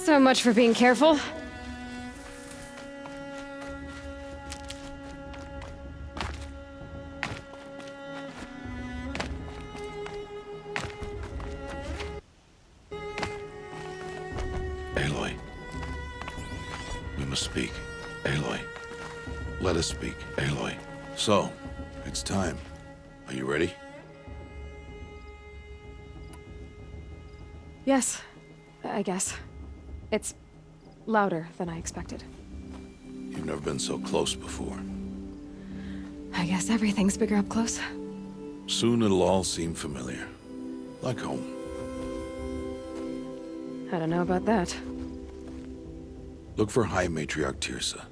So much for being careful. Aloy. We must speak. Aloy. Let us speak, Aloy. So, it's time. Are you ready? Yes, I guess. It's louder than I expected. You've never been so close before. I guess everything's bigger up close. Soon it'll all seem familiar. Like home. I don't know about that. Look for High Matriarch Teersa.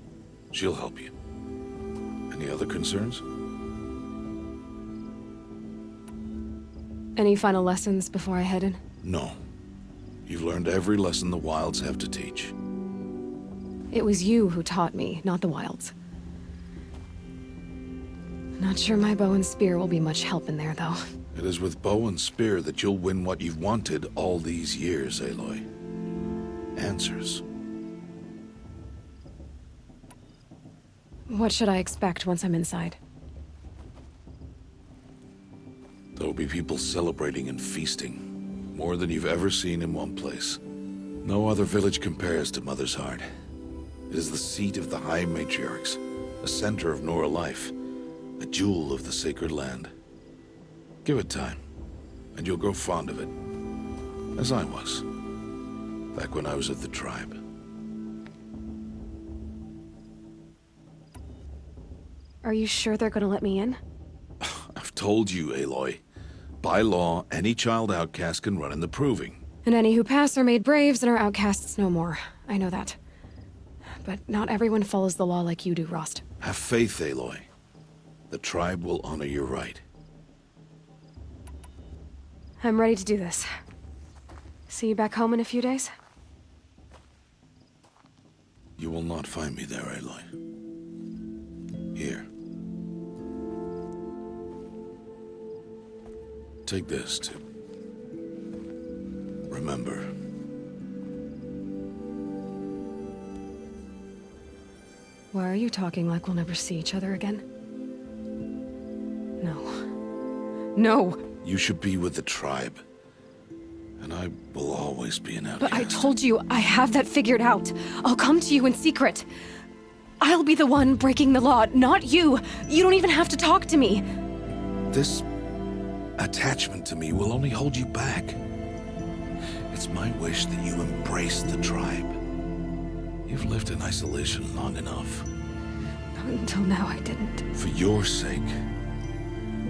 She'll help you. Any other concerns? Any final lessons before I head in? No. You've learned every lesson the Wilds have to teach. It was you who taught me, not the Wilds. Not sure my bow and spear will be much help in there, though. It is with bow and spear that you'll win what you've wanted all these years, Aloy. Answers. What should I expect once I'm inside? There'll be people celebrating and feasting. More than you've ever seen in one place. No other village compares to Mother's Heart. It is the seat of the High Matriarchs, a center of Nora life, a jewel of the sacred land. Give it time, and you'll grow fond of it. As I was, back when I was at the tribe. Are you sure they're gonna let me in? I've told you, Aloy. By law, any child outcast can run in the Proving. And any who pass are made braves and are outcasts no more. I know that. But not everyone follows the law like you do, Rost. Have faith, Aloy. The tribe will honor your right. I'm ready to do this. See you back home in a few days? You will not find me there, Aloy. Here. Take this to remember. Why are you talking like we'll never see each other again? No. No! You should be with the tribe. And I will always be an outcast. But I told you, I have that figured out. I'll come to you in secret. I'll be the one breaking the law, not you. You don't even have to talk to me. This attachment to me will only hold you back. It's my wish that you embrace the tribe. You've lived in isolation long enough. Until now, I didn't. For your sake,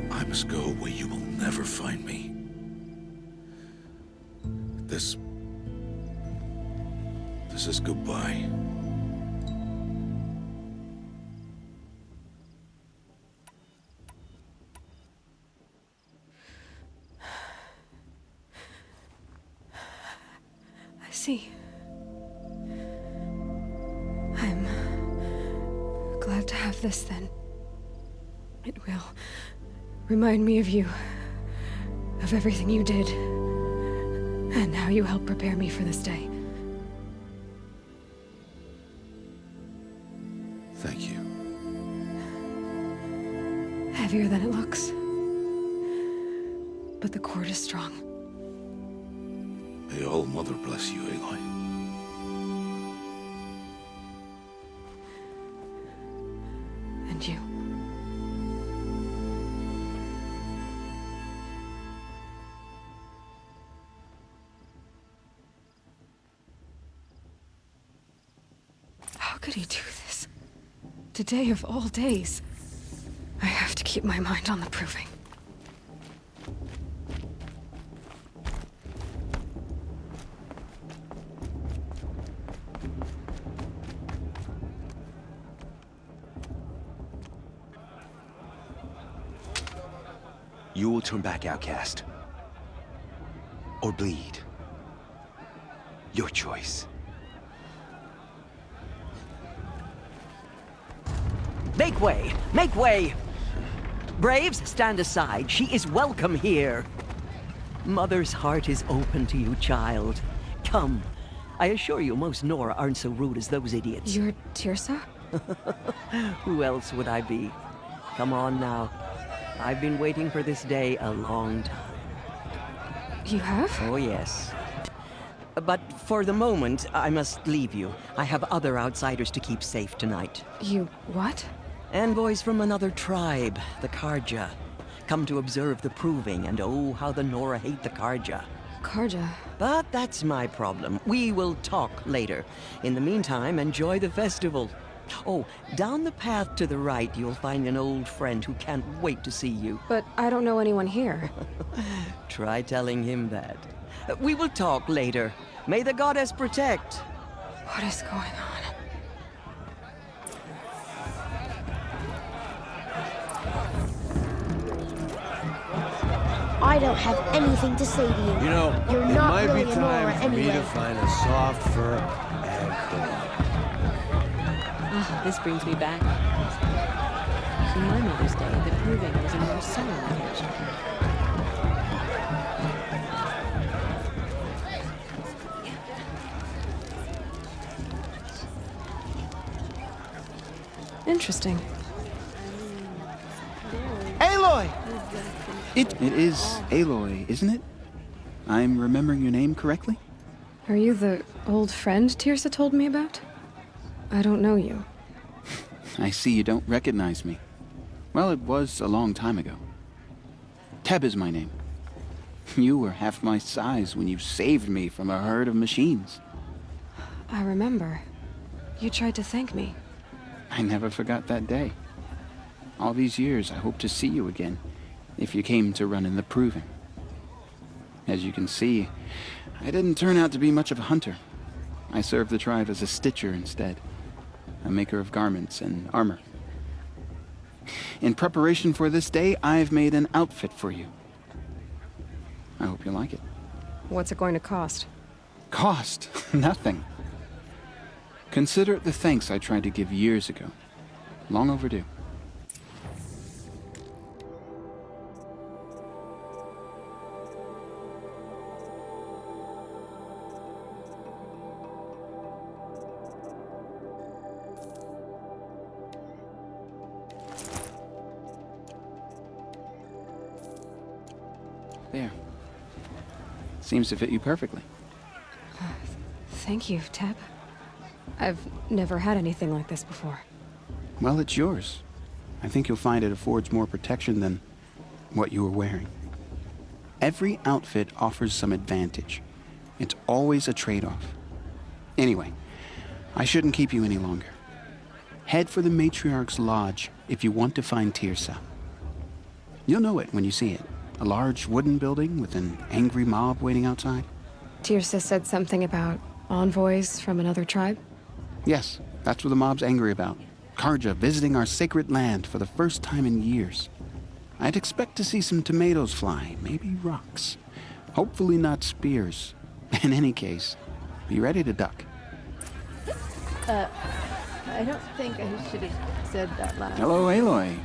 I must go where you will never find me. This is goodbye. I see. I'm glad to have this then. It will remind me of you, of everything you did, and how you helped prepare me for this day. Thank you. Heavier than it looks. But the cord is strong. May All Mother bless you, Aloy. And you. How could he do this? Today of all days. I have to keep my mind on the Proving. You will turn back, outcast. Or bleed. Your choice. Make way! Make way! Braves, stand aside. She is welcome here. Mother's heart is open to you, child. Come, I assure you, most Nora aren't so rude as those idiots. You're Tirsa? Who else would I be? Come on now. I've been waiting for this day a long time. You have? Oh, yes. But for the moment, I must leave you. I have other outsiders to keep safe tonight. You what? Envoys from another tribe, the Karja. Come to observe the proving, and oh, how the Nora hate the Karja. Karja. But that's my problem. We will talk later. In the meantime, enjoy the festival. Oh, down the path to the right, you'll find an old friend who can't wait to see you. But I don't know anyone here. Try telling him that. We will talk later. May the goddess protect. What is going on? I don't have anything to say to you. You know, You're it not might really be a time Nora for me to anyway. find a soft fur and curl. Ah, this brings me back. In my mother's day, the proving was a more solemn occasion. Interesting. Aloy! It is Aloy, isn't it? I'm remembering your name correctly? Are you the old friend Tirsa told me about? I don't know you. I see you don't recognize me. Well, it was a long time ago. Teb is my name. You were half my size when you saved me from a herd of machines. I remember. You tried to thank me. I never forgot that day. All these years, I hope to see you again, if you came to run in the proving. As you can see, I didn't turn out to be much of a hunter. I served the tribe as a stitcher instead, a maker of garments and armor. In preparation for this day, I've made an outfit for you. I hope you like it. What's it going to cost? Cost? Nothing. Consider it the thanks I tried to give years ago. Long overdue. There. Seems to fit you perfectly. Thank you, Teb. I've never had anything like this before. Well, it's yours. I think you'll find it affords more protection than what you were wearing. Every outfit offers some advantage. It's always a trade-off. Anyway, I shouldn't keep you any longer. Head for the Matriarch's Lodge if you want to find Tirsa. You'll know it when you see it. A large wooden building with an angry mob waiting outside. Tirsa said something about envoys from another tribe? Yes, that's what the mob's angry about. Karja visiting our sacred land for the first time in years. I'd expect to see some tomatoes fly, maybe rocks. Hopefully not spears. In any case, be ready to duck. I don't think I should have said that last Hello, Aloy.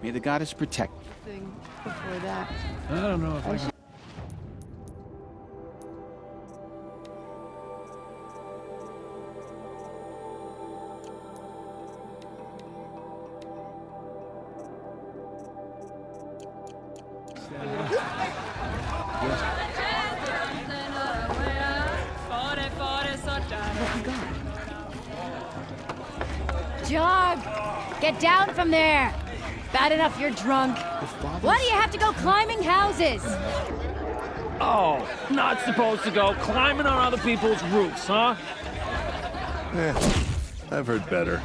May the goddess protect. thing before that. I don't know if I can... Jog! Get down from there! Bad enough you're drunk. Why do you have to go climbing houses? Oh, not supposed to go climbing on other people's roofs, huh? I've heard better.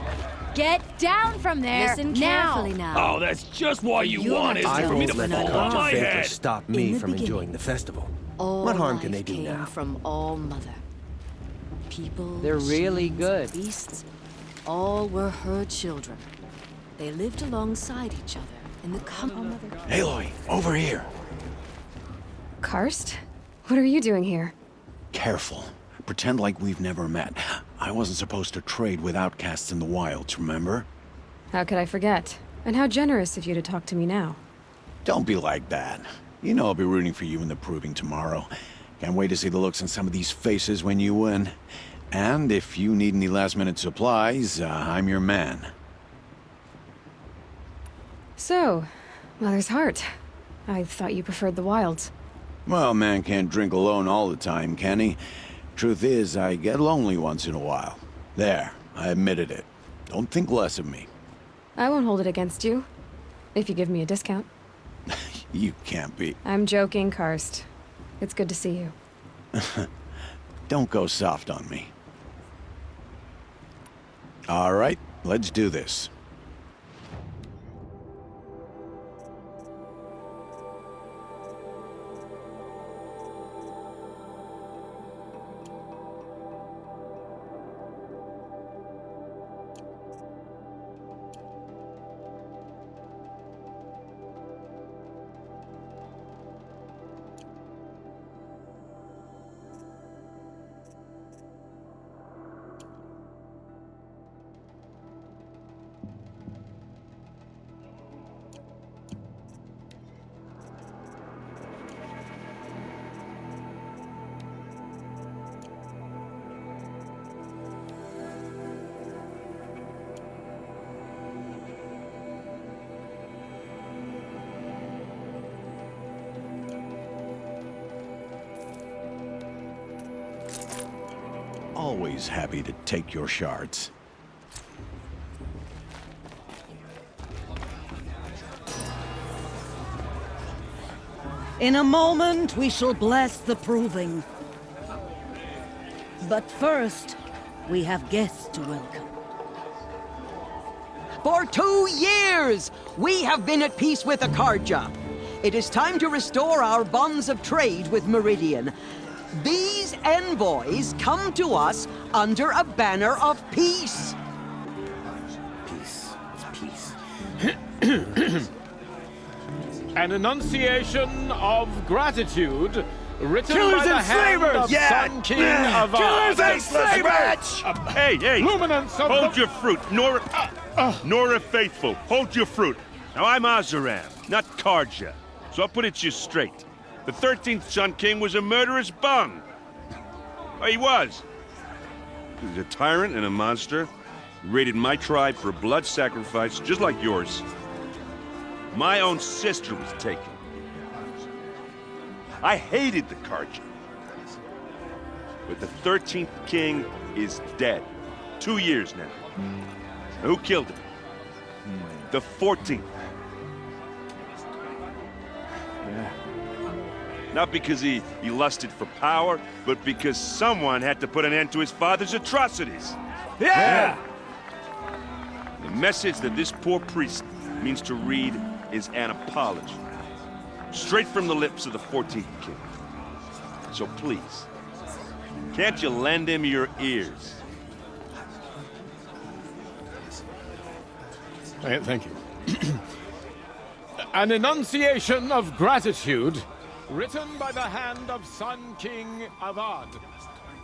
Get down from there Listen now! carefully now. Oh, that's just what you You'll want, have is to for me to tell us fall when on I my want head. Stop In me the from beginning, enjoying the festival. All What harm can life they do came now? from All Mother. People, They're really machines, good. beasts, all were her children. They lived alongside each other in the common. Aloy, over here. Karst? What are you doing here? Careful. Pretend like we've never met. I wasn't supposed to trade with outcasts in the wilds, remember? How could I forget? And how generous of you to talk to me now. Don't be like that. You know I'll be rooting for you in the proving tomorrow. Can't wait to see the looks on some of these faces when you win. And if you need any last-minute supplies, I'm your man. So, Mother's Heart. I thought you preferred the wilds. Well, man can't drink alone all the time, can he? Truth is, I get lonely once in a while. There, I admitted it. Don't think less of me. I won't hold it against you, if you give me a discount. You can't be. I'm joking, Karst. It's good to see you. Don't go soft on me. All right, let's do this. Always happy to take your shards. In a moment, we shall bless the proving. But first, we have guests to welcome. For 2 years, we have been at peace with Akarja. It is time to restore our bonds of trade with Meridian. These envoys come to us under a banner of peace. Peace. It's peace. An enunciation of gratitude written Killers by the and hand slavers! of Sun King Avad. Killers and slavers! Hey, Luminance of hold the... your fruit. Nora Faithful, hold your fruit. Now, I'm Oseram, not Karja, so I'll put it to you straight. The 13th Sun King was a murderous bung. Oh, he was. He was a tyrant and a monster. He raided my tribe for a blood sacrifice, just like yours. My own sister was taken. I hated the Karja. But the 13th king is dead. 2 years now. Now, who killed him? The 14th. Not because he lusted for power, but because someone had to put an end to his father's atrocities. Yeah! The message that this poor priest means to read is an apology. Straight from the lips of the 14th king. So please, can't you lend him your ears? Thank you. An enunciation of gratitude written by the hand of Sun King Avad,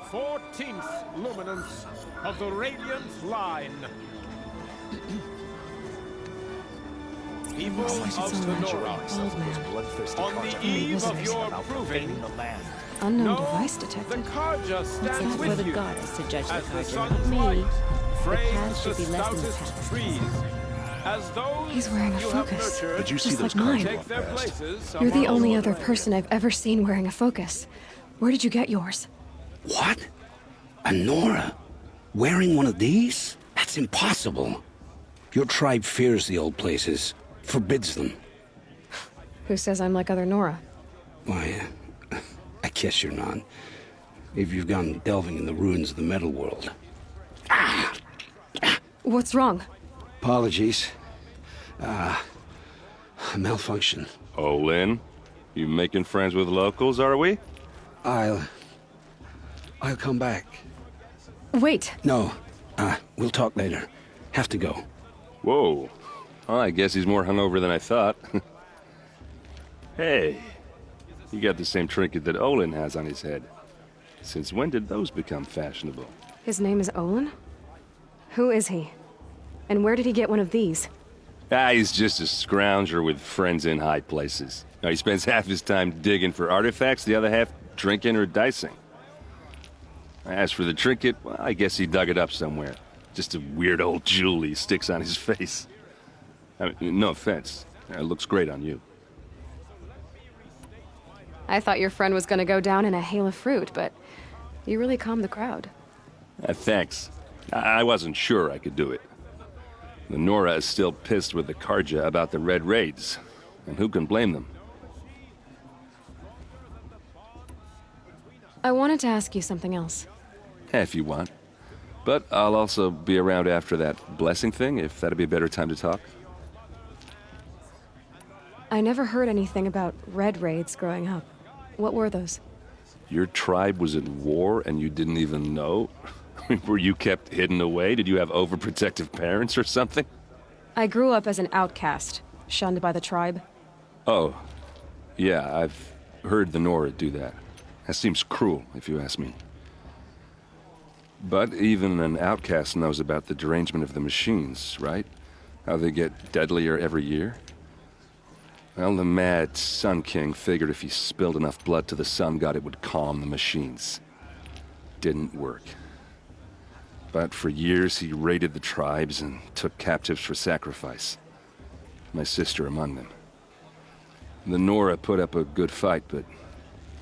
14th luminance of the Radiant Line. People of Sonora, on the eve of your proving, Unknown device the detected. Karja It's stands not for with the you goddess to judge the as the Karja, sun's not me. light The frames path should the be less than the stoutest path. trees. As those He's wearing a you have focus. nurtured Did you see Just those like mine. cards take walk their past? places You're the among only the other Radiant. person I've ever seen wearing a focus. Where did you get yours? What? A Nora? Wearing one of these? That's impossible. Your tribe fears the old places, forbids them. Who says I'm like other Nora? Why, I guess you're not. If you've gone delving in the ruins of the metal world. What's wrong? Apologies. A malfunction. Oh, Lynn, you making friends with locals, are we? I'll come back. Wait. No, we'll talk later. Have to go. Whoa. Well, I guess he's more hungover than I thought. Hey, you got the same trinket that Olin has on his head. Since when did those become fashionable? His name is Olin? Who is he? And where did he get one of these? He's just a scrounger with friends in high places. Now, he spends half his time digging for artifacts, the other half drinking or dicing. As for the trinket, well, I guess he dug it up somewhere. Just a weird old jewel he sticks on his face. I mean, no offense. It looks great on you. I thought your friend was gonna go down in a hail of fruit, but you really calmed the crowd. Thanks. I wasn't sure I could do it. The Nora is still pissed with the Karja about the Red Raids, and who can blame them? I wanted to ask you something else. If you want. But I'll also be around after that blessing thing, if that'd be a better time to talk. I never heard anything about Red Raids growing up. What were those? Your tribe was at war and you didn't even know? Were you kept hidden away? Did you have overprotective parents or something? I grew up as an outcast, shunned by the tribe. Oh, yeah, I've heard the Nora do that. That seems cruel, if you ask me. But even an outcast knows about the derangement of the machines, right? How they get deadlier every year? Well, the mad Sun King figured if he spilled enough blood to the Sun God, it would calm the machines. Didn't work. But for years, he raided the tribes and took captives for sacrifice. My sister among them. The Nora put up a good fight, but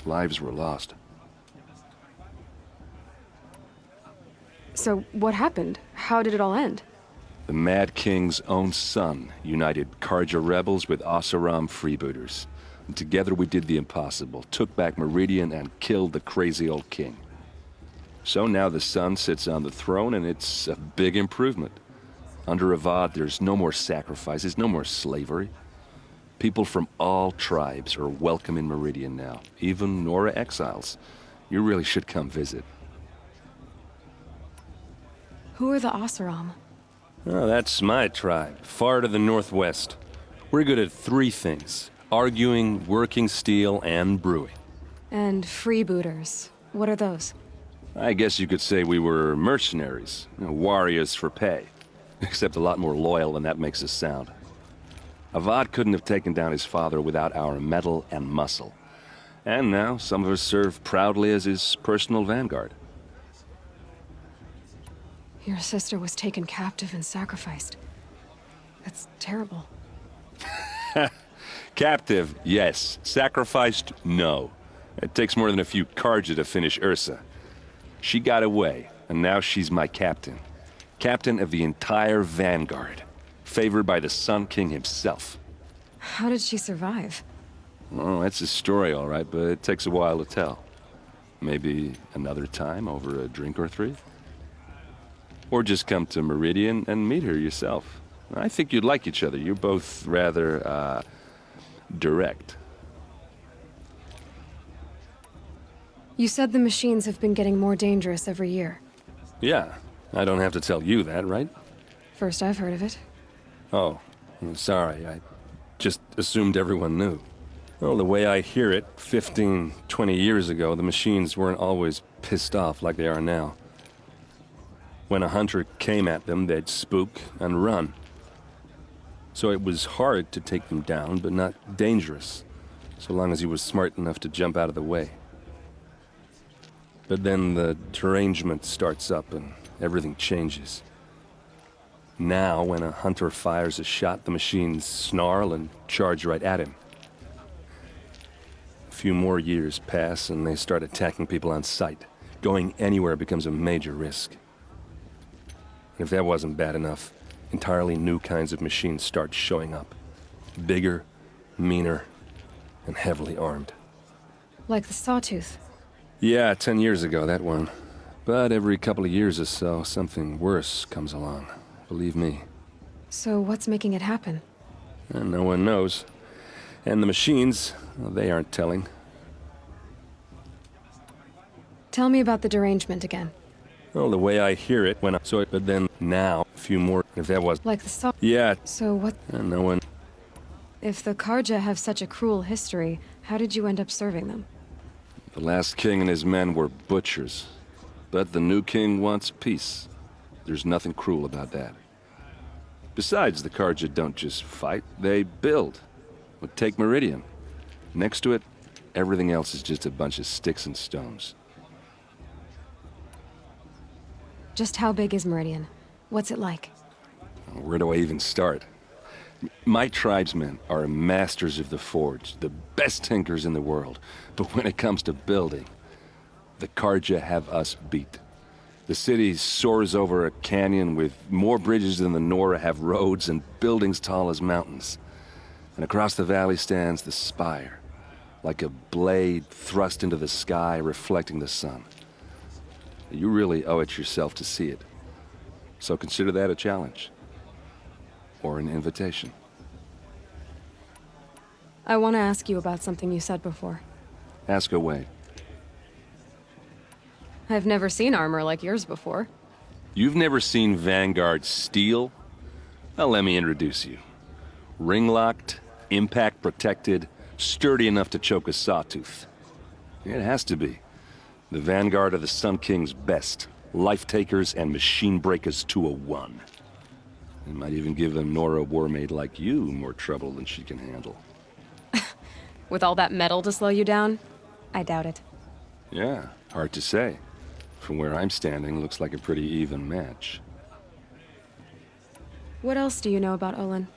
lives were lost. So what happened? How did it all end? The Mad King's own son united Karja rebels with Oseram freebooters. And together we did the impossible, took back Meridian and killed the crazy old king. So now the son sits on the throne and it's a big improvement. Under Avad, there's no more sacrifices, no more slavery. People from all tribes are welcome in Meridian now, even Nora exiles. You really should come visit. Who are the Oseram? Oh, that's my tribe, far to the northwest. We're good at three things: arguing, working steel, and brewing. And freebooters. What are those? I guess you could say we were mercenaries, warriors for pay. Except a lot more loyal than that makes us sound. Avad couldn't have taken down his father without our metal and muscle. And now some of us serve proudly as his personal vanguard. Your sister was taken captive and sacrificed. That's terrible. Captive, yes. Sacrificed, no. It takes more than a few Karja to finish Ursa. She got away, and now she's my captain. Captain of the entire Vanguard. Favored by the Sun King himself. How did she survive? Oh, that's a story, all right, but it takes a while to tell. Maybe another time over a drink or three? Or just come to Meridian and meet her yourself. I think you'd like each other. You're both rather, direct. You said the machines have been getting more dangerous every year. Yeah, I don't have to tell you that, right? First I've heard of it. Oh, I'm sorry. I just assumed everyone knew. Well, the way I hear it, 15, 20 years ago, the machines weren't always pissed off like they are now. When a hunter came at them, they'd spook and run. So it was hard to take them down, but not dangerous, so long as he was smart enough to jump out of the way. But then the derangement starts up and everything changes. Now, when a hunter fires a shot, the machines snarl and charge right at him. A few more years pass and they start attacking people on sight. Going anywhere becomes a major risk. If that wasn't bad enough, entirely new kinds of machines start showing up. Bigger, meaner, and heavily armed. Like the Sawtooth. Yeah, 10 years ago, that one. But every couple of years or so, something worse comes along. Believe me. So what's making it happen? And no one knows. And the machines, well, they aren't telling. Tell me about the derangement again. Well, the way I hear it, when I saw it, but then now, a few more, if that was... Like the Saw... Yeah. So what... And no one... If the Karja have such a cruel history, how did you end up serving them? The last king and his men were butchers. But the new king wants peace. There's nothing cruel about that. Besides, the Karja don't just fight, they build. Take Meridian. Next to it, Everything else is just a bunch of sticks and stones. Just how big is Meridian? What's it like? Where do I even start? My tribesmen are masters of the forge, the best tinkers in the world. But when it comes to building, the Carja have us beat. The city soars over a canyon with more bridges than the Nora have roads and buildings tall as mountains. And across the valley stands the spire, like a blade thrust into the sky reflecting the sun. You really owe it yourself to see it. So consider that a challenge. Or an invitation. I want to ask you about something you said before. Ask away. I've never seen armor like yours before. You've never seen Vanguard steel? Well, let me introduce you. Ring-locked, impact-protected, sturdy enough to choke a sawtooth. It has to be. The Vanguard of the Sun King's best. Life-takers and machine breakers to a one. It might even give a Nora warmaid like you more trouble than she can handle. With all that metal to slow you down? I doubt it. Yeah, hard to say. From where I'm standing, looks like a pretty even match. What else do you know about Olin?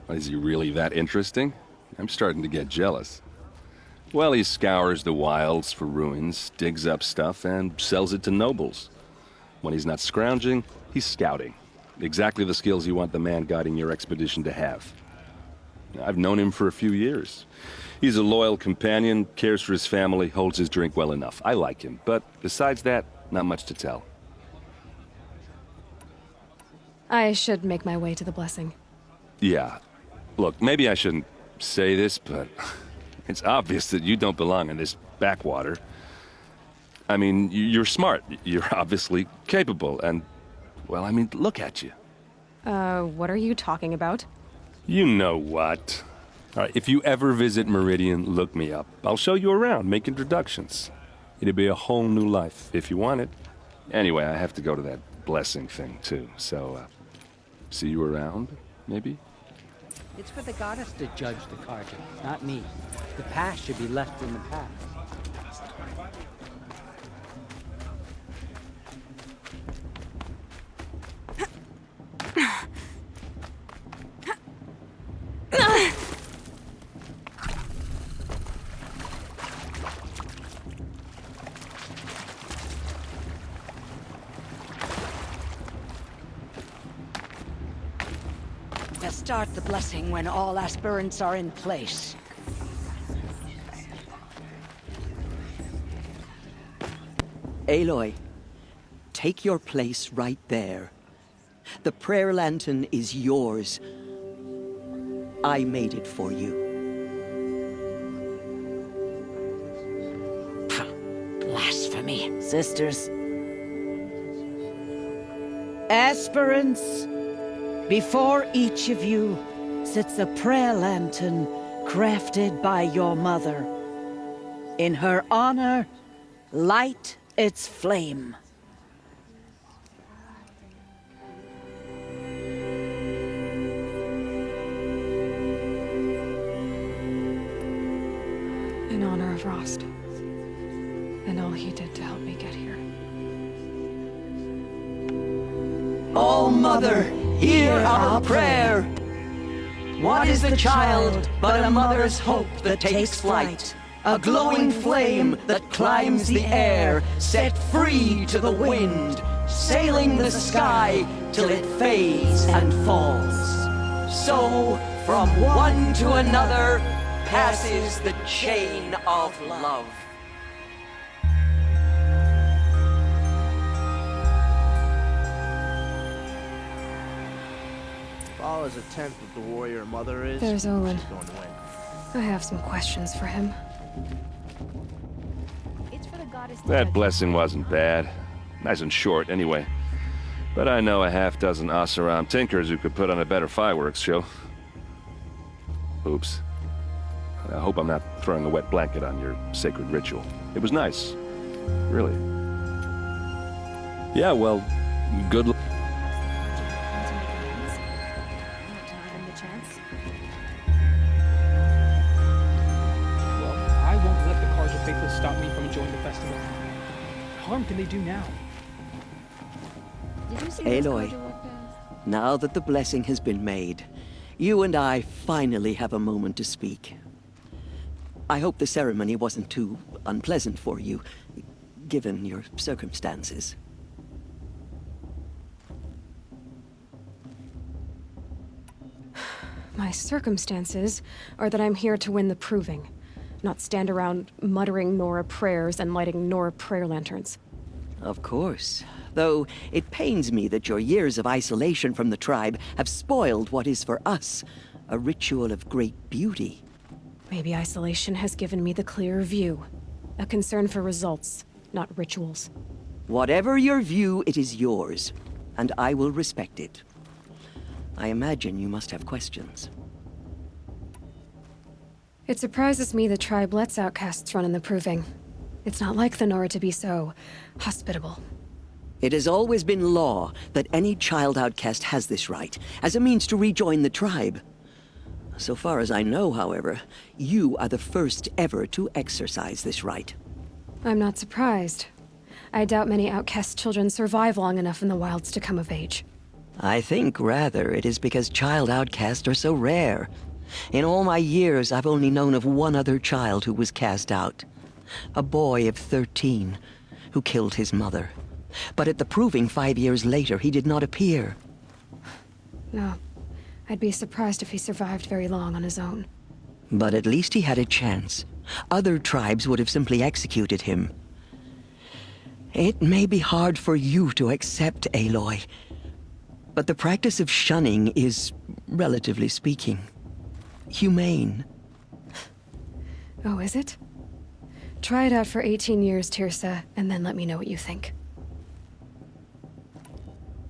Is he really that interesting? I'm starting to get jealous. Well, he scours the wilds for ruins, digs up stuff, and sells it to nobles. When he's not scrounging, he's scouting. Exactly the skills you want the man guiding your expedition to have. I've known him for a few years. He's a loyal companion, cares for his family, holds his drink well enough. I like him, but besides that, not much to tell. I should make my way to the blessing. Yeah. Look, maybe I shouldn't say this, but it's obvious that you don't belong in this backwater. I mean, you're smart. You're obviously capable, and, well, I mean, look at you. What are you talking about? You know what. All right, if you ever visit Meridian, look me up. I'll show you around, make introductions. It'll be a whole new life, if you want it. Anyway, I have to go to that blessing thing, too, so, see you around, maybe? It's for the goddess to judge the Carja, not me. The past should be left in the past. Start the blessing when all aspirants are in place. Aloy, take your place right there. The prayer lantern is yours. I made it for you. Blasphemy. Sisters. Aspirants, before each of you sits a prayer lantern crafted by your mother. In her honor, light its flame. In honor of Rost. And all he did to help me get here. Oh, Mother, hear our prayer. What is the child but a mother's hope that takes flight? A glowing flame that climbs the air, set free to the wind, sailing the sky till it fades and falls. So, from one to another, passes the chain of love. All as a tenth of the warrior mother is. There's Olin. She's going to win. I have some questions for him. It's for the goddess. That blessing wasn't bad. Nice and short, anyway. But I know a half-dozen Oseram tinkers who could put on a better fireworks show. Oops. I hope I'm not throwing a wet blanket on your sacred ritual. It was nice. Really. Yeah, well, good luck. Well, I won't let harm can they do now? Did you see Aloy, now that the blessing has been made, you and I finally have a moment to speak. I hope the ceremony wasn't too unpleasant for you, given your circumstances. My circumstances are that I'm here to win the proving, not stand around muttering Nora prayers and lighting Nora prayer lanterns. Of course. Though it pains me that your years of isolation from the tribe have spoiled what is for us a ritual of great beauty. Maybe isolation has given me the clearer view. A concern for results, not rituals. Whatever your view, it is yours, and I will respect it. I imagine you must have questions. It surprises me the tribe lets outcasts run in the proving. It's not like the Nora to be so hospitable. It has always been law that any child outcast has this right, as a means to rejoin the tribe. So far as I know, however, you are the first ever to exercise this right. I'm not surprised. I doubt many outcast children survive long enough in the wilds to come of age. I think, rather, it is because child outcasts are so rare. In all my years, I've only known of one other child who was cast out. A boy of 13, who killed his mother. But at the proving 5 years later, he did not appear. No. I'd be surprised if he survived very long on his own. But at least he had a chance. Other tribes would have simply executed him. It may be hard for you to accept, Aloy, but the practice of shunning is, relatively speaking, humane. Oh, is it? Try it out for 18 years, Tirsa, and then let me know what you think.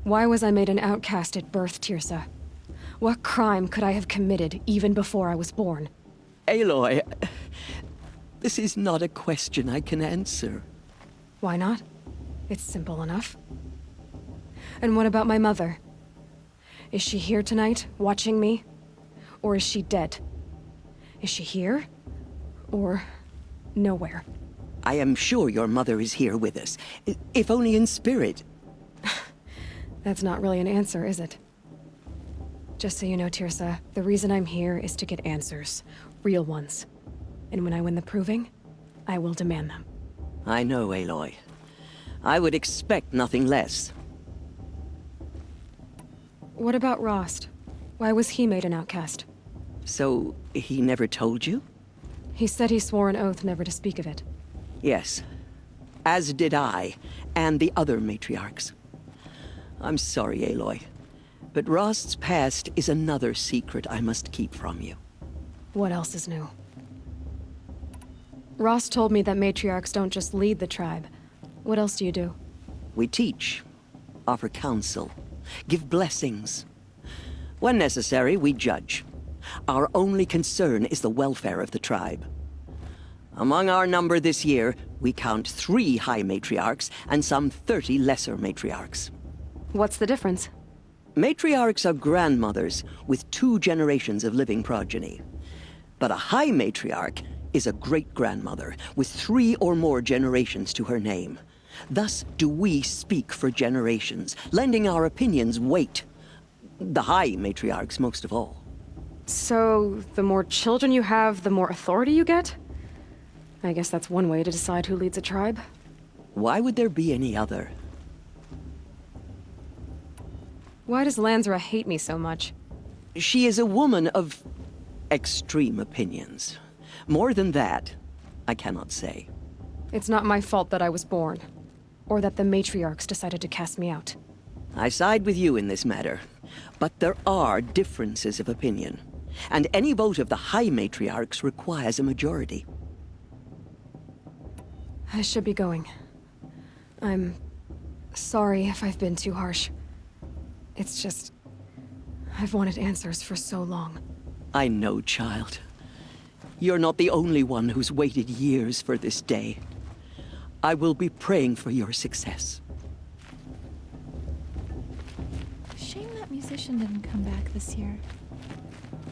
Why was I made an outcast at birth, Tirsa? What crime could I have committed even before I was born? Aloy, this is not a question I can answer. Why not? It's simple enough. And what about my mother? Is she here tonight, watching me? Or is she dead? Is she here? Or nowhere? I am sure your mother is here with us, if only in spirit. That's not really an answer, is it? Just so you know, Tirsa, the reason I'm here is to get answers. Real ones. And when I win the proving, I will demand them. I know, Aloy. I would expect nothing less. What about Rost? Why was he made an outcast? So, he never told you? He said he swore an oath never to speak of it. Yes. As did I, and the other matriarchs. I'm sorry, Aloy, but Rost's past is another secret I must keep from you. What else is new? Rost told me that matriarchs don't just lead the tribe. What else do you do? We teach, offer counsel, give blessings. When necessary, we judge. Our only concern is the welfare of the tribe. Among our number this year, we count 3 high matriarchs and some 30 lesser matriarchs. What's the difference? Matriarchs are grandmothers with 2 generations of living progeny. But a high matriarch is a great-grandmother with 3 or more generations to her name. Thus do we speak for generations, lending our opinions weight. The high matriarchs most of all. So, the more children you have, the more authority you get? I guess that's one way to decide who leads a tribe. Why would there be any other? Why does Lansra hate me so much? She is a woman of extreme opinions. More than that, I cannot say. It's not my fault that I was born. Or that the matriarchs decided to cast me out. I side with you in this matter. But there are differences of opinion. And any vote of the high matriarchs requires a majority. I should be going. I'm sorry if I've been too harsh. It's just, I've wanted answers for so long. I know, child. You're not the only one who's waited years for this day. I will be praying for your success. Shame that musician didn't come back this year.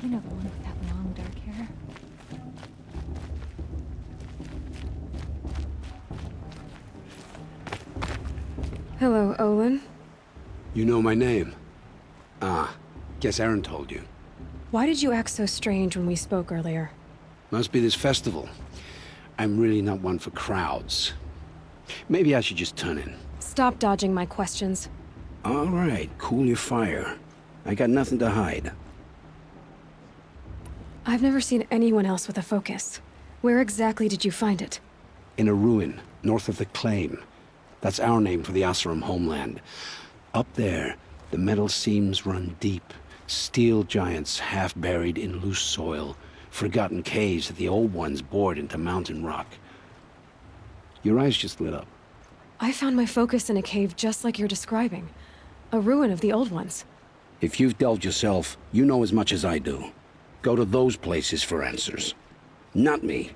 You know, the one with that long dark hair. Hello, Olin. You know my name? Ah, guess Aaron told you. Why did you act so strange when we spoke earlier? Must be this festival. I'm really not one for crowds. Maybe I should just turn in. Stop dodging my questions. All right, cool your fire. I got nothing to hide. I've never seen anyone else with a focus. Where exactly did you find it? In a ruin, north of the Claim. That's our name for the Oseram homeland. Up there, the metal seams run deep. Steel giants half buried in loose soil. Forgotten caves that the old ones bored into mountain rock. Your eyes just lit up. I found my focus in a cave just like you're describing. A ruin of the old ones. If you've delved yourself, you know as much as I do. Go to those places for answers. Not me.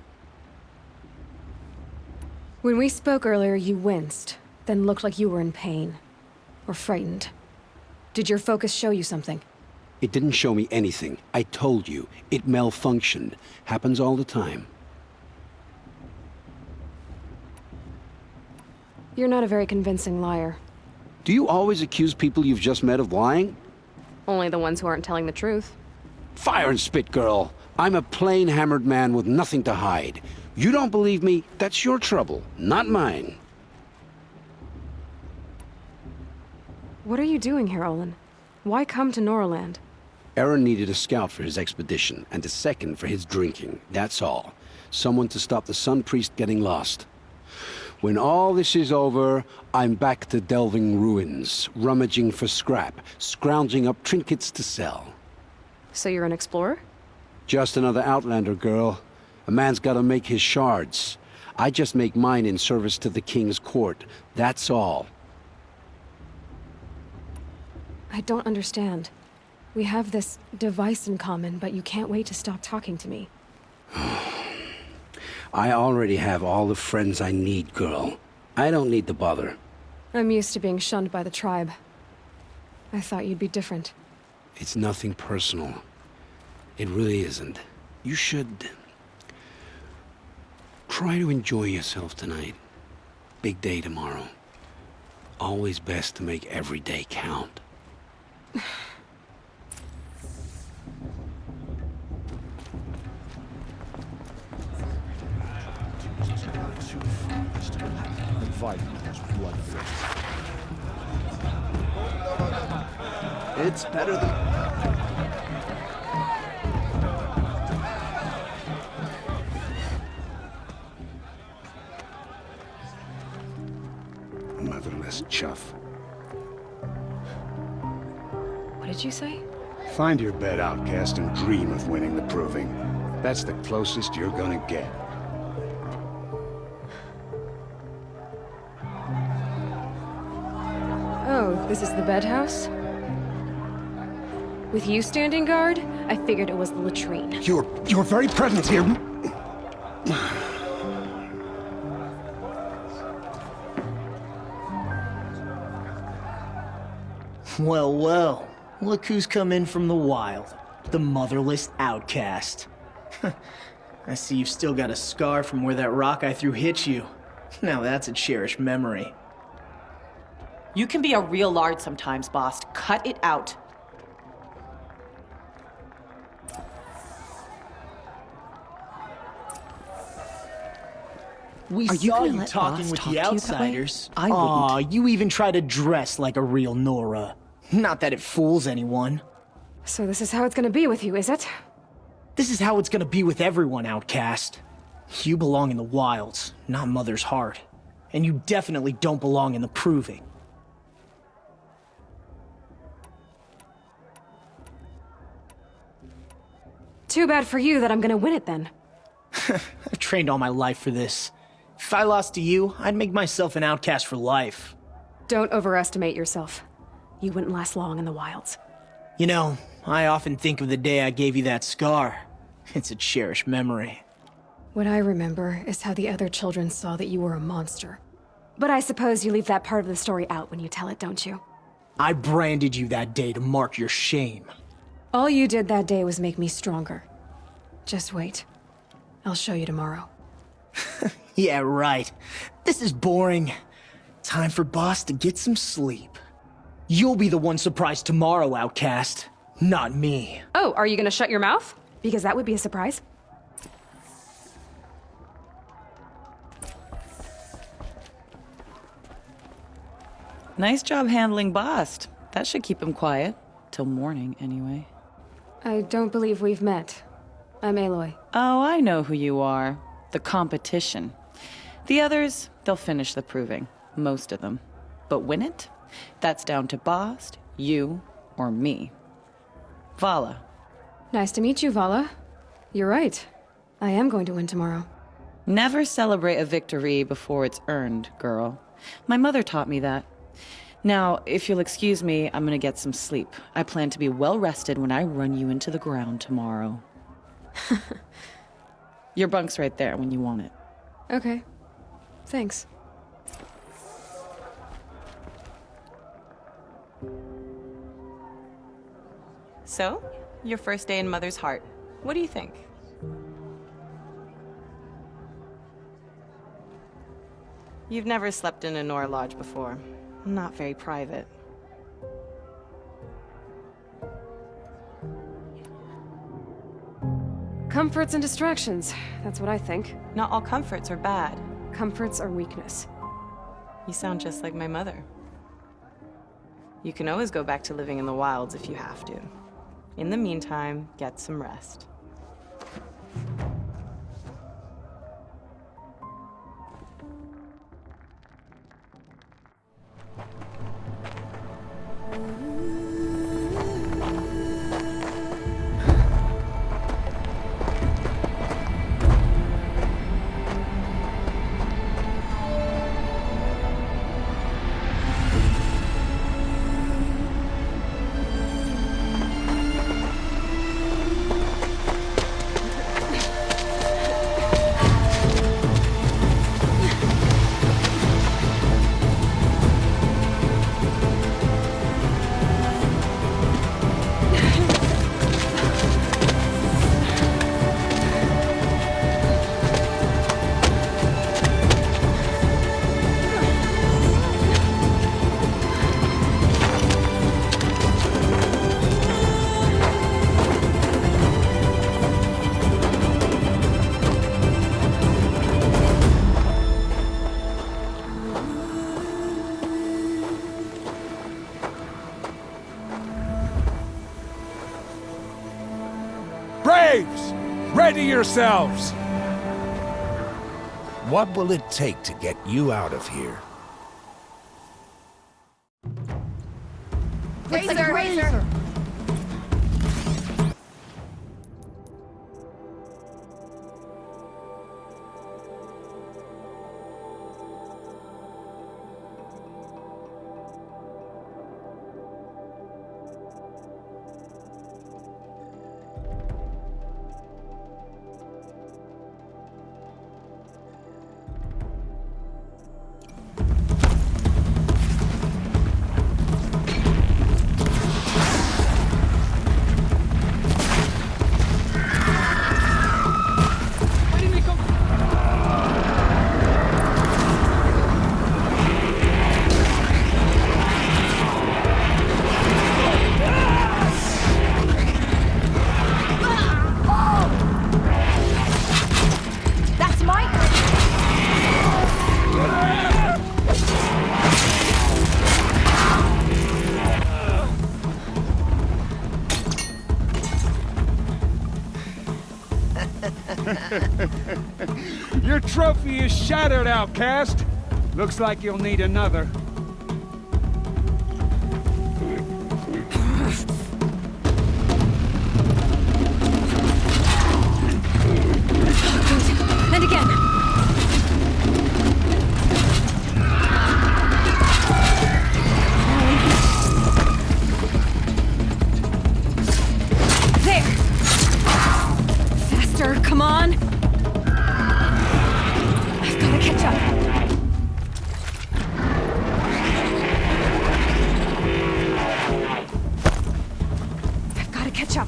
When we spoke earlier, you winced, then looked like you were in pain. Or frightened. Did your focus show you something? It didn't show me anything. I told you. It malfunctioned. Happens all the time. You're not a very convincing liar. Do you always accuse people you've just met of lying? Only the ones who aren't telling the truth. Fire and spit, girl. I'm a plain hammered man with nothing to hide. You don't believe me? That's your trouble, not mine. What are you doing here, Olin? Why come to Noraland? Aaron needed a scout for his expedition, and a second for his drinking. That's all. Someone to stop the Sun Priest getting lost. When all this is over, I'm back to delving ruins, rummaging for scrap, scrounging up trinkets to sell. So you're an explorer? Just another Outlander, girl. A man's gotta make his shards. I just make mine in service to the King's court. That's all. I don't understand. We have this device in common, but you can't wait to stop talking to me. I already have all the friends I need, girl. I don't need the bother. I'm used to being shunned by the tribe. I thought you'd be different. It's nothing personal. It really isn't. You should try to enjoy yourself tonight. Big day tomorrow. Always best to make every day count. It's better than... Motherless chuff. What did you say? Find your bed, outcast, and dream of winning the Proving. That's the closest you're gonna get. Oh, this is the bedhouse? With you standing guard, I figured it was the latrine. Your very presence here... Well, well. Look who's come in from the wild. The motherless outcast. I see you've still got a scar from where that rock I threw hit you. Now that's a cherished memory. You can be a real lard sometimes, boss. Cut it out. We Are you saw gonna you let talking Boss with talk the to you that way? outsiders. I wouldn't. Aw, you even try to dress like a real Nora. Not that it fools anyone. So this is how it's gonna be with you, is it? This is how it's gonna be with everyone, outcast. You belong in the wilds, not Mother's Heart. And you definitely don't belong in the Proving. Too bad for you that I'm gonna win it then. I've trained all my life for this. If I lost to you, I'd make myself an outcast for life. Don't overestimate yourself. You wouldn't last long in the wilds. You know, I often think of the day I gave you that scar. It's a cherished memory. What I remember is how the other children saw that you were a monster. But I suppose you leave that part of the story out when you tell it, don't you? I branded you that day to mark your shame. All you did that day was make me stronger. Just wait. I'll show you tomorrow. Yeah, right. This is boring. Time for Boss to get some sleep. You'll be the one surprised tomorrow, Outcast. Not me. Oh, are you gonna shut your mouth? Because that would be a surprise. Nice job handling Bast. That should keep him quiet. Till morning, anyway. I don't believe we've met. I'm Aloy. Oh, I know who you are. The competition. The others, they'll finish the proving. Most of them. But win it? That's down to Bast, you, or me. Vala. Nice to meet you, Vala. You're right. I am going to win tomorrow. Never celebrate a victory before it's earned, girl. My mother taught me that. Now, if you'll excuse me, I'm gonna get some sleep. I plan to be well rested when I run you into the ground tomorrow. Your bunk's right there when you want it. Okay. Thanks. So, your first day in Mother's Heart. What do you think? You've never slept in a Nora Lodge before. Not very private. Comforts and distractions. That's what I think. Not all comforts are bad. Comforts are weakness. You sound just like my mother. You can always go back to living in the wilds if you have to. In the meantime, get some rest. Braves! Ready yourselves! What will it take to get you out of here? Razor! Your trophy is shattered, Outcast. Looks like you'll need another. And again. There. Faster, come on. I've got to catch up. I've got to catch up.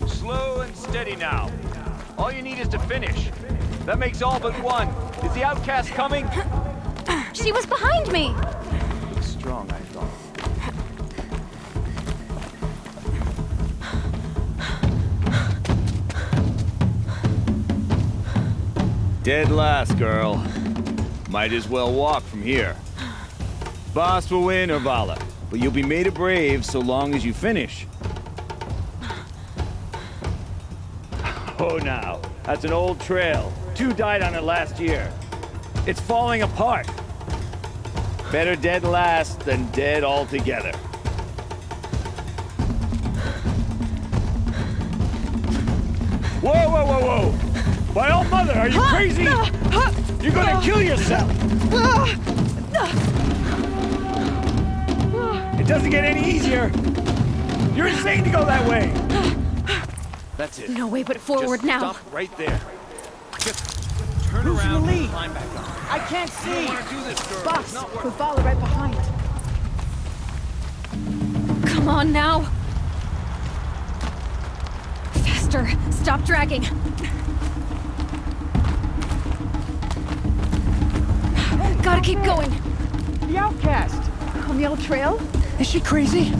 Slow and steady now. All you need is to finish. That makes all but one. Is the outcast coming? She was behind me! Looks strong, I thought. Dead last, girl. Might as well walk from here. Boss will win, Urvala, but you'll be made a brave so long as you finish. Oh, now. That's an old trail. 2 died on it last year. It's falling apart. Better dead last than dead altogether. Whoa, whoa, whoa, whoa! My old mother, are you crazy? You're gonna kill yourself! It doesn't get any easier! You're insane to go that way! That's it. No way but forward Just now. Stop right there. Just turn around and climb back on. I can't see! Do this, girl. Boss, It's not worth- we'll follow right behind. Come on now! Faster! Stop dragging! Gotta keep going! The outcast! On the old trail? Is she crazy?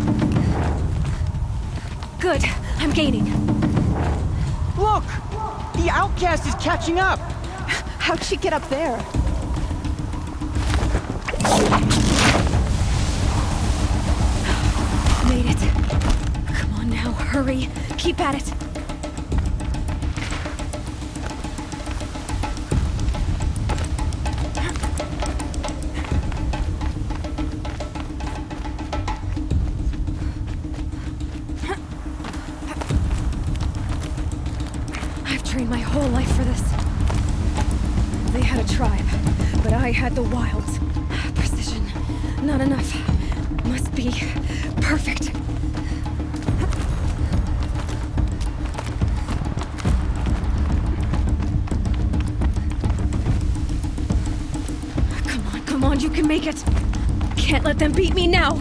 Good. I'm gaining. Look! The outcast is catching up! How'd she get up there? Made it. Come on now, hurry. Keep at it. I've trained my whole life for this. They had a tribe, but I had the wilds. Precision. Not enough. Must be perfect. Come on, you can make it. Can't let them beat me now.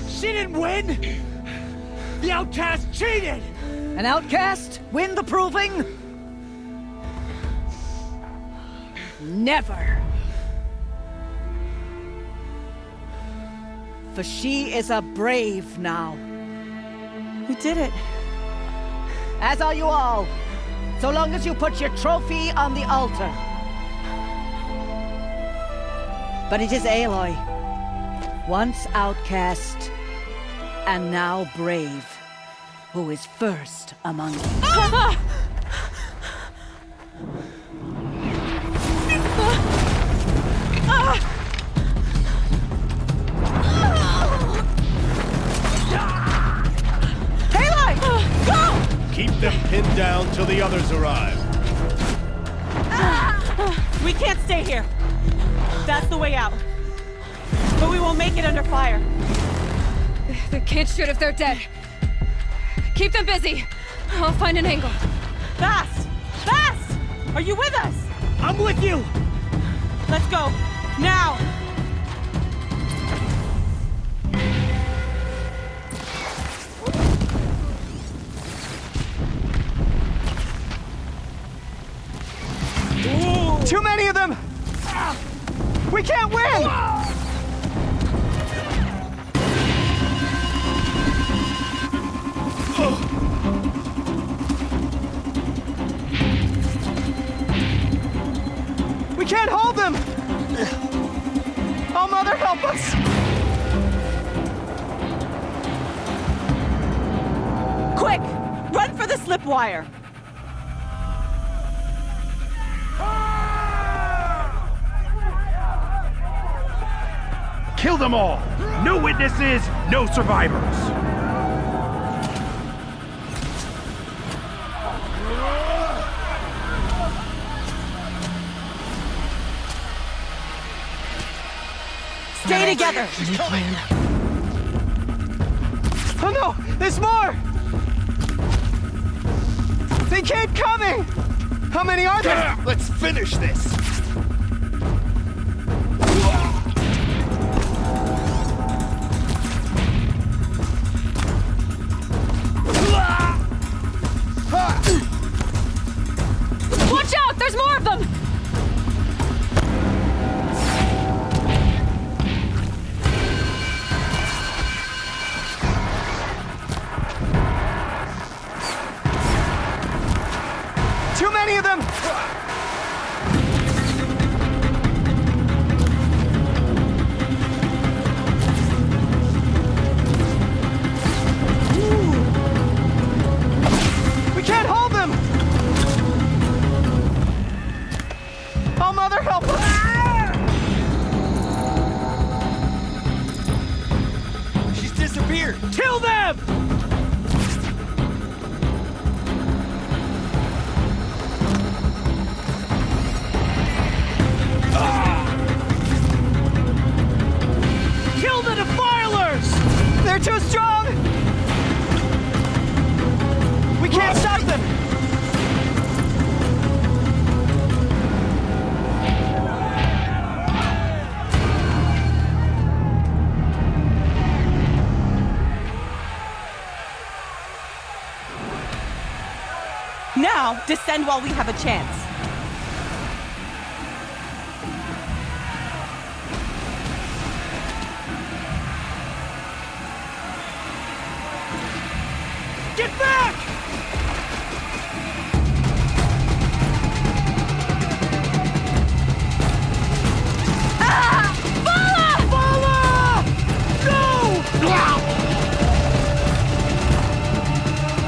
She didn't win! The outcast cheated! An outcast win the proving? Never. For she is a brave now. You did it. As are you all. So long as you put your trophy on the altar. But it is Aloy, once outcast, and now brave, who is first among you. Aloy! Go! Keep them pinned down till the others arrive. We can't stay here. That's the way out. But we won't make it under fire. They can't shoot if they're dead. Keep them busy. I'll find an angle. Fast! Fast! Are you with us? I'm with you! Let's go. Now! Too many of them! We can't win! We can't hold them! Oh, Mother, help us! Quick! Run for the slip wire! Kill them all! No witnesses, no survivors! Stay together! Oh no! There's more! They keep coming! How many are there? Let's finish this! Watch out! There's more of them! Too many of them! We can't hold them! Oh, Mother, help us! She's disappeared! Kill them! Kill the defilers! They're too strong! We can't stop them! Now, descend while we have a chance. Get back!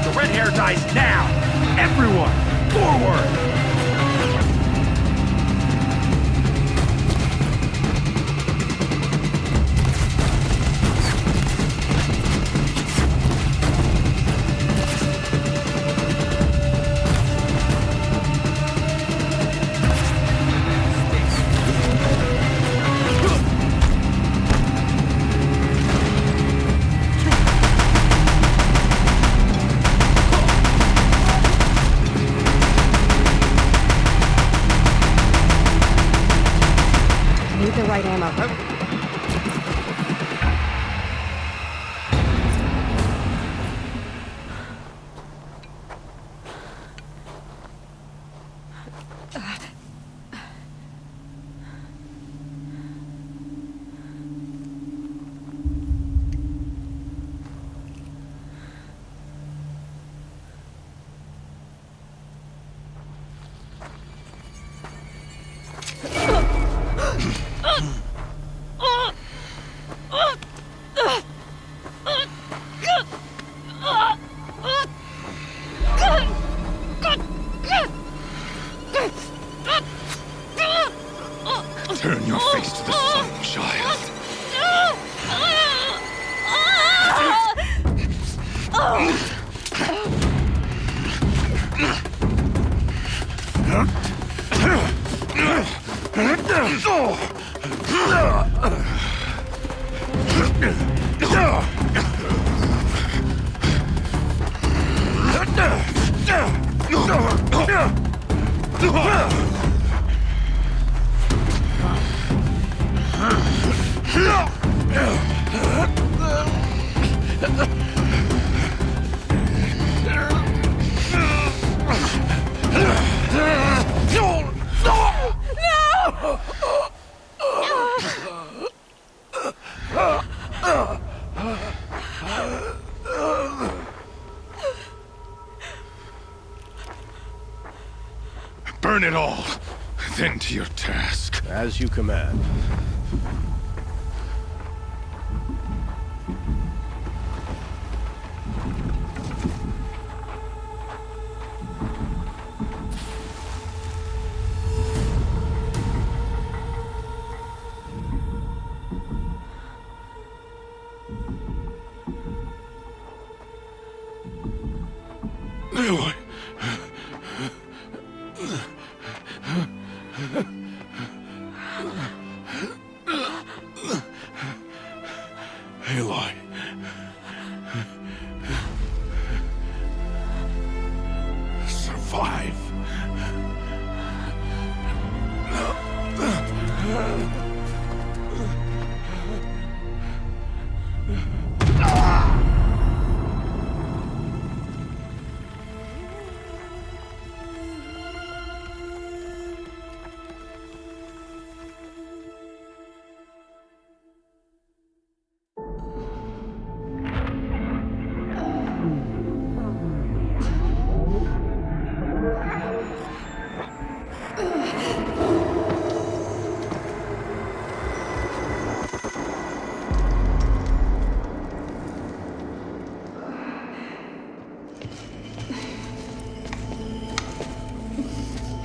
The red hair dies now! Everyone, forward! Need the right ammo. Turn your face to the sun, child. Burn it all, then to your task. As you command. Aloy. Aloy. Survive.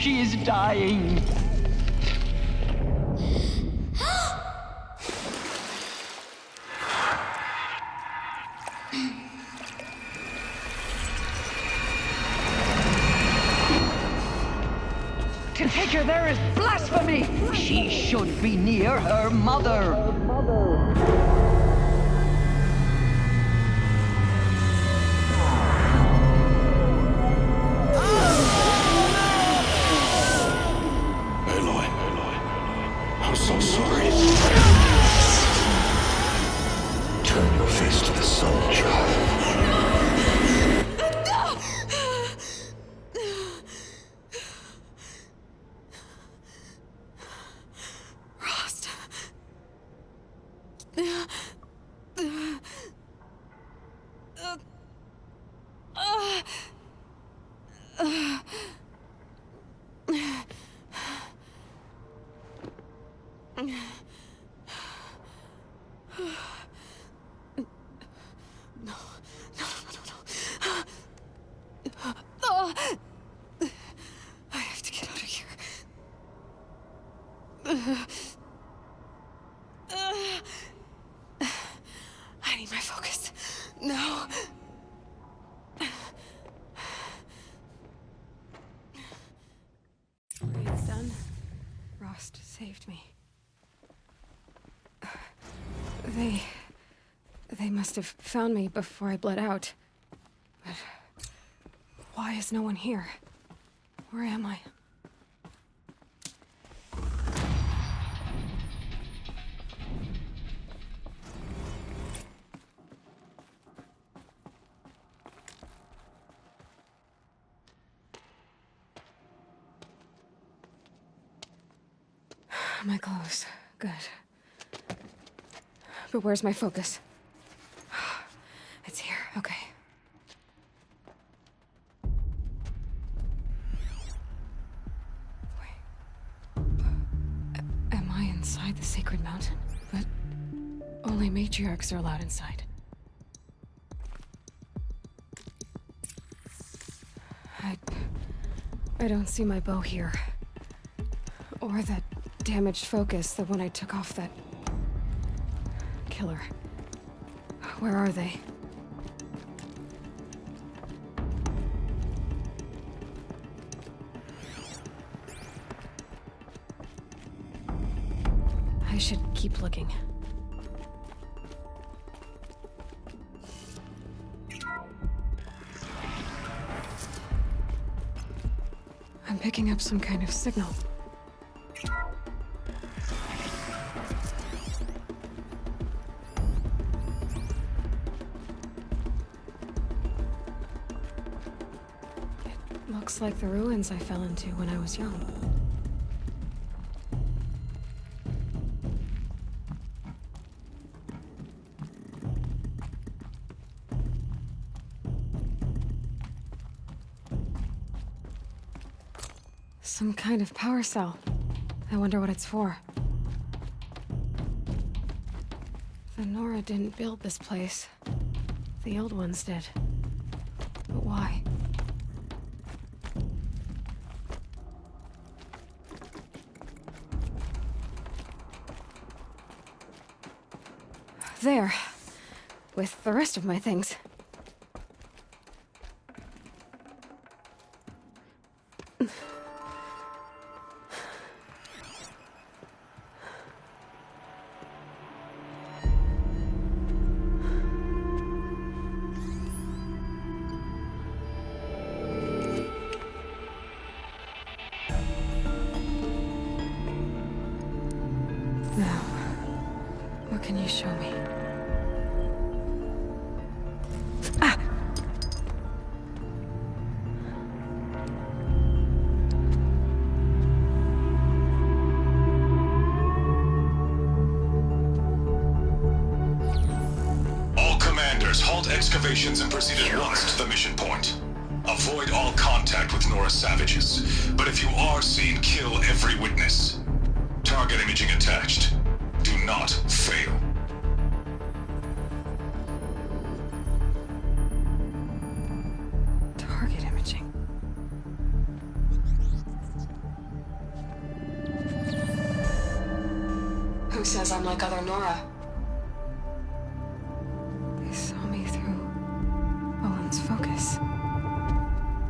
She is dying. To take her there is blasphemy! She should be near her mother. Aloy, I'm so sorry. Turn your face to the sun, child. I have to get out of here. I need my focus. No. It's done. Rost saved me. They must have found me before I bled out. But why is no one here? Where am I? My clothes. Good. But where's my focus? It's here. Okay. Wait. Am I inside the sacred mountain? But only matriarchs are allowed inside. I don't see my bow here. Or that damaged focus, the one I took off that killer. Where are they? I should keep looking. I'm picking up some kind of signal. Looks like the ruins I fell into when I was young. Some kind of power cell. I wonder what it's for. The Nora didn't build this place. The old ones did. But why? There. With the rest of my things. Now, what can you show me? Excavations and proceed at once to the mission point. Avoid all contact with Nora savages, but if you are seen, kill every witness. Target imaging attached. Do not fail. Target imaging. Who says I'm like other Nora? They saw me through Owen's focus.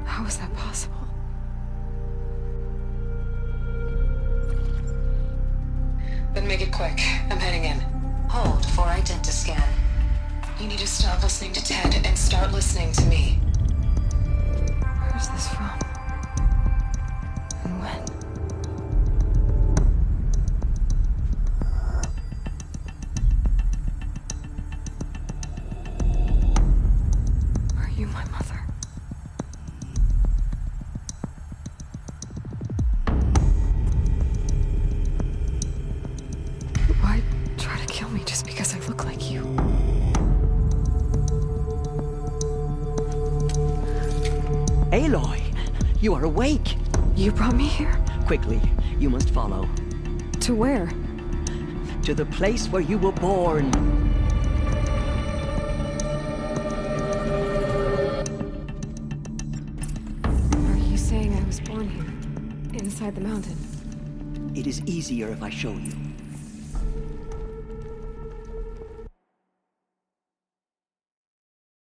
How is that possible? Then make it quick. I'm heading in. Hold for identiscan. You need to stop listening to Ted and start listening to me. Where's this from? And when? Are you my mother? Why try to kill me just because I look like you? Aloy, you are awake. You brought me here? Quickly, you must follow. To where? To the place where you were born. Are you saying I was born here? Inside the mountain? It is easier if I show you.